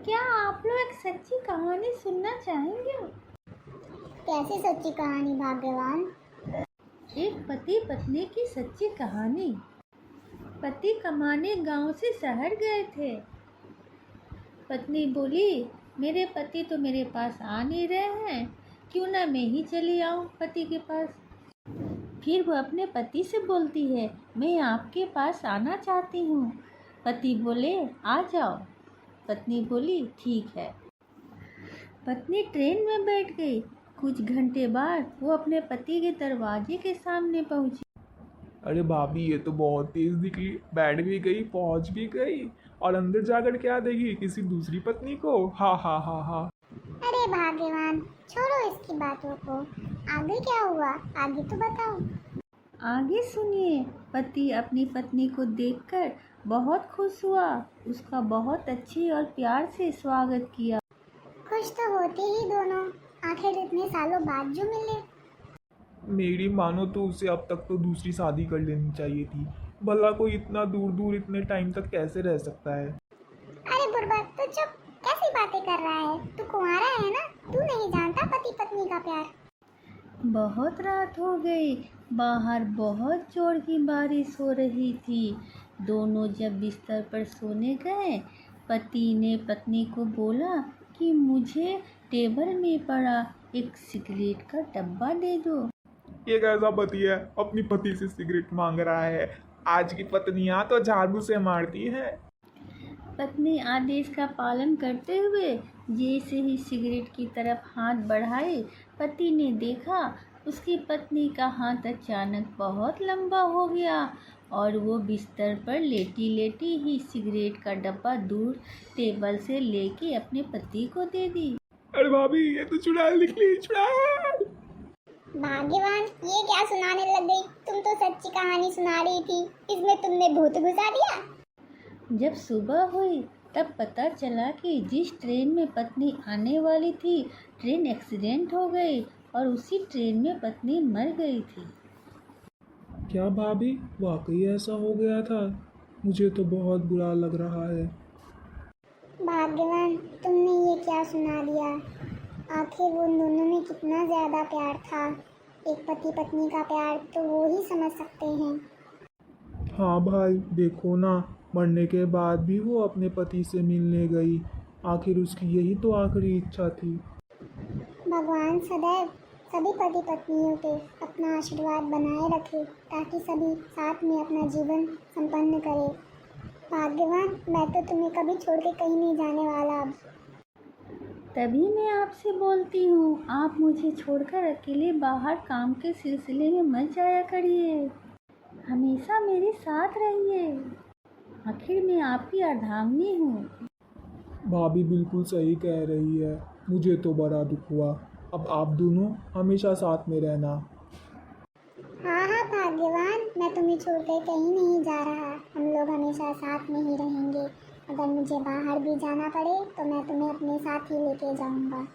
क्या आप लोग एक सच्ची कहानी सुनना चाहेंगे? कैसी सच्ची कहानी भाग्यवान? एक पति पत्नी की सच्ची कहानी। पति कमाने गांव से शहर गए थे। पत्नी बोली, मेरे पति तो मेरे पास आ नहीं रहे हैं, क्यों ना मैं ही चली आऊं पति के पास। फिर वो अपने पति से बोलती है, मैं आपके पास आना चाहती हूँ। पति बोले, आ जाओ। पत्नी बोली, ठीक है। पत्नी ट्रेन में बैठ गई। कुछ घंटे बाद वो अपने पति के दरवाजे के सामने पहुंची। अरे भाभी, ये तो बहुत तेज निकली। बैठ भी गई, पहुंच भी गई, और अंदर जाकर क्या देगी? किसी दूसरी पत्नी को। हा हा हा हा। अरे भाग्यवान, छोड़ो इसकी बातों को। आगे क्या हुआ, आगे तो बताओ। आगे सुनिए। पति अपनी पत्नी को देखकर बहुत खुश हुआ। उसका बहुत अच्छे और प्यार से स्वागत किया। खुश तो होते ही दोनों, आखिर इतने सालों बाद जो मिले। मेरी मानो तो उसे अब तक तो दूसरी शादी कर लेनी चाहिए थी। भला कोई इतना दूर दूर इतने टाइम तक कैसे रह सकता है? अरे बुर्बक, तो चुप, कैसी बातें कर रहा है? तू कुंवारा है ना, तू नहीं जानता पति पत्नी का प्यार। बहुत रात हो गई। बाहर बहुत जोर की बारिश हो रही थी। दोनों जब बिस्तर पर सोने गए, पति ने पत्नी को बोला कि मुझे टेबल में पड़ा एक सिगरेट का डब्बा दे दो। ये कैसा पति है, अपनी पति से सिगरेट मांग रहा है? आज की पत्नियां तो झाड़ू से मारती हैं। पत्नी आदेश का पालन करते हुए जैसे ही सिगरेट की तरफ हाथ बढ़ाए, पति ने देखा उसकी पत्नी का हाथ अचानक बहुत लंबा हो गया और वो बिस्तर पर लेटी लेटी ही सिगरेट का डब्बा दूर टेबल से लेके अपने पति को दे दी। अरे भाभी, ये तो चुड़ैल निकली, चुड़ैल। भाग्यवान, ये क्या सुनाने लग गई? तुम तो सच्ची कहानी सुना रही थी, इसमें तुमने भूत घुसा दिया। जब सुबह हुई तब पता चला कि जिस ट्रेन में पत्नी आने वाली थी, ट्रेन एक्सीडेंट हो गई और उसी ट्रेन में पत्नी मर गई थी। क्या भाभी, वाकई ऐसा हो गया था? मुझे तो बहुत बुरा लग रहा है। भाग्यवान, तुमने ये क्या सुना दिया? आखिर उन दोनों में कितना ज्यादा प्यार था। एक पति पत्नी का प्यार तो वो ही समझ सकते हैं। हाँ भाई, देखो ना, मरने के बाद भी वो अपने पति से मिलने गई। आखिर उसकी यही तो आखिरी इच्छा थी। भगवान सदैव सभी पति पत्नियों पे अपना आशीर्वाद बनाए रखे ताकि सभी साथ में अपना जीवन संपन्न करे। भाग्यवान, मैं तो तुम्हें कभी छोड़ के कहीं नहीं जाने वाला। अब तभी मैं आपसे बोलती हूँ, आप मुझे छोड़कर अकेले बाहर काम के सिलसिले में मत जाया करिए। हमेशा मेरे साथ रहिए। आखिर मैं आपकी अर्धांगिनी हूँ। भाभी बिल्कुल सही कह रही है। मुझे तो बड़ा दुख हुआ। अब आप दोनों हमेशा साथ में रहना। हाँ हाँ भाग्यवान, मैं तुम्हें छोड़ के कहीं नहीं जा रहा। हम लोग हमेशा साथ में ही रहेंगे। अगर मुझे बाहर भी जाना पड़े तो मैं तुम्हें अपने साथ ही लेके जाऊंगा।